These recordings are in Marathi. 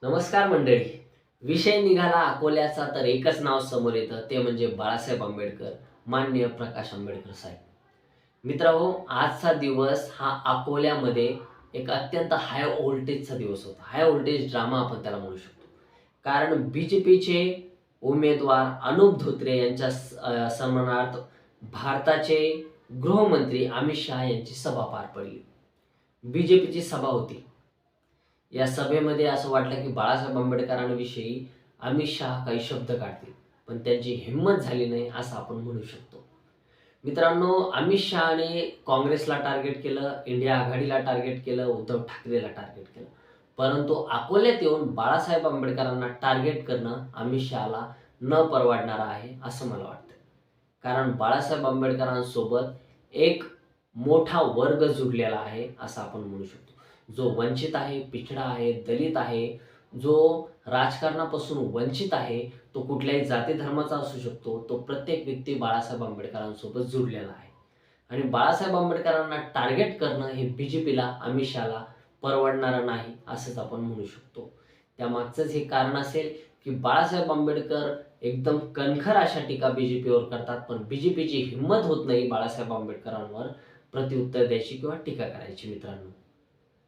नमस्कार मंडळी. विषय निघाला अकोल्याचा तर एकच नाव समोर येतं ते म्हणजे बाळासाहेब आंबेडकर, माननीय प्रकाश आंबेडकर साहेब. मित्रांनो, आजचा दिवस हा अकोल्यामध्ये एक अत्यंत हाय व्होल्टेजचा दिवस होता. हाय व्होल्टेज ड्रामा आपण त्याला म्हणू शकतो. कारण बी-जे-पीचे उमेदवार अनुप धोत्रे यांच्या सन्मानार्थ भारताचे गृहमंत्री अमित शहा यांची सभा पार पडली. बी-जे-पीची सभा होती. या सभेमध्ये असं वाटलं की बाळासाहेब आंबेडकरांविषयी अमित शहा काही शब्द काढतील, पण त्यांची हिंमत झाली नाही असं आपण म्हणू शकतो. मित्रांनो, अमित शहाने काँग्रेसला टार्गेट केलं, इंडिया आघाडीला टार्गेट केलं, उद्धव ठाकरेला टार्गेट केलं. परंतु अकोल्यात येऊन बाळासाहेब आंबेडकरांना टार्गेट करणं अमित शहाला न परवडणारं आहे असं मला वाटतं. कारण बाळासाहेब आंबेडकरांसोबत एक मोठा वर्ग जुडलेला आहे असं आपण म्हणू शकतो. जो वंचित आहे, पिछडा आहे, दलित आहे, जो राजकारणापासून वंचित आहे, तो कुठल्याही जाती धर्माचा असू शकतो, तो प्रत्येक व्यक्ती बाळासाहेब आंबेडकरांसोबत जुडलेला आहे. आणि बाळासाहेब आंबेडकरांना टार्गेट करणं हे बी-जे-पीला, अमित शहाला परवडणारं नाही असंच आपण म्हणू शकतो. त्यामागचंच हे कारण असेल की बाळासाहेब आंबेडकर एकदम कणखर अशा टीका बी-जे-पीवर करतात, पण बी-जे-पीची हिंमत होत नाही बाळासाहेब आंबेडकरांवर प्रत्युत्तर द्यायची किंवा टीका करायची. मित्रांनो,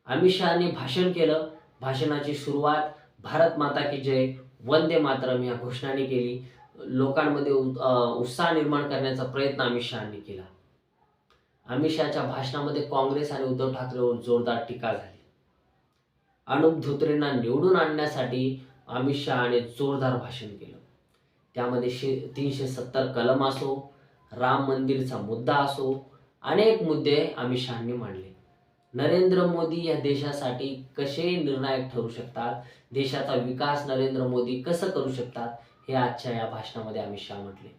अमित शहानी भाषण केलं. भाषणाची सुरुवात भारत माता की जय, वंदे मातरम या घोषणाने केली. लोकांमध्ये उत्साह निर्माण करण्याचा प्रयत्न अमित शहानी केला. अमित शहाच्या भाषणामध्ये काँग्रेस आणि उद्धव ठाकरेवर जोरदार टीका झाली. अनुप धोत्रेंना निवडून आणण्यासाठी अमित शहाने जोरदार भाषण केलं. त्यामध्ये 370 कलम असो, राम मंदिरचा मुद्दा असो, अनेक मुद्दे अमित शहानी मांडले. नरेंद्र मोदी या देशासाठी कसे निर्णायक ठरू शकतात, देशाचा विकास नरेंद्र मोदी कसं करू शकतात, हे आजच्या या भाषणामध्ये अमित शहा म्हटले.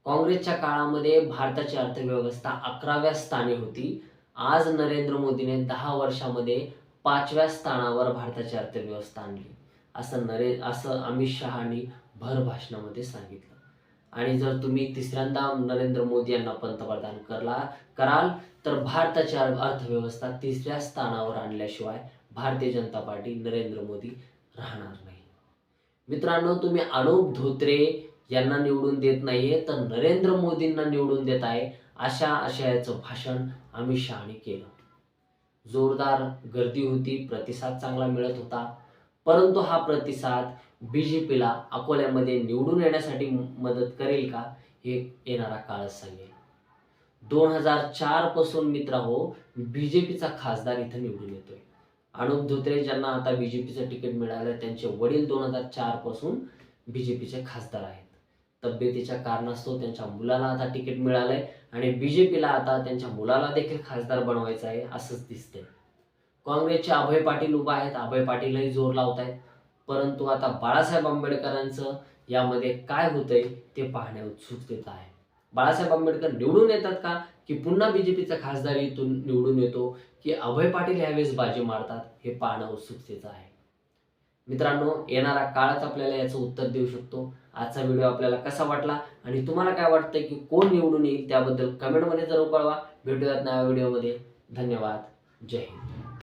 काँग्रेसच्या काळामध्ये भारताची अर्थव्यवस्था 11व्या स्थानी होती. आज नरेंद्र मोदीने 10 वर्षामध्ये 5व्या स्थानावर भारताची अर्थव्यवस्था आणली. असं अमित शहानी भर भाषणामध्ये सांगितलं. आणि जर तुम्ही तिसऱ्यांदा नरेंद्र मोदी यांना पंतप्रधान कराल तर भारताची अर्थव्यवस्था 3ऱ्या स्थानावर आणल्याशिवाय भारतीय जनता पार्टी, नरेंद्र मोदी राहणार नाही. मित्रांनो, तुम्ही अनुप धोत्रे यांना निवडून देत नाहीये तर नरेंद्र मोदींना निवडून देत आहे, अशा आशयाचं भाषण अमित शहाने केलं. जोरदार गर्दी होती, प्रतिसाद चांगला मिळत होता. परंतु हा प्रतिसाद बी-जे-पीला अकोल्यामध्ये निवडून येण्यासाठी मदत करेल का, हे येणारा काळच सांगेल. 2004 पासून मित्रहो बी-जे-पीचा खासदार इथं निवडून येतोय. अनुप धोत्रे ज्यांना आता बी-जे-पीचं तिकीट मिळालं, त्यांचे वडील 2004 पासून बी-जे-पीचे खासदार आहेत. तब्येतीच्या कारणास्तव त्यांच्या मुलाला आता तिकीट मिळालंय आणि बी-जे-पीला आता त्यांच्या मुलाला देखील खासदार बनवायचं आहे असंच दिसतंय. काँग्रेसचे अभय पाटील उभा आहेत. अभय पाटीलही जोर लावत आहेत. परंतु आता बाळासाहेब आंबेडकरांचं यामध्ये काय होतंय ते पाहण्या उत्सुकतेत आहे. बाळासाहेब आंबेडकर निवडून येतात का, की पुन्हा बी-जे-पीचा खासदार इथून निवडून येतो, की अभय पाटील यावेळेस बाजी मारतात, हे पाहणं उत्सुकतेचं आहे. मित्रांनो, येणारा काळच आपल्याला याचं उत्तर देऊ शकतो. आजचा व्हिडिओ आपल्याला कसा वाटला आणि तुम्हाला काय वाटतंय की कोण निवडून येईल त्याबद्दल कमेंटमध्ये जरूर कळवा. भेटूयात नव्या व्हिडिओमध्ये. धन्यवाद. जय हिंद.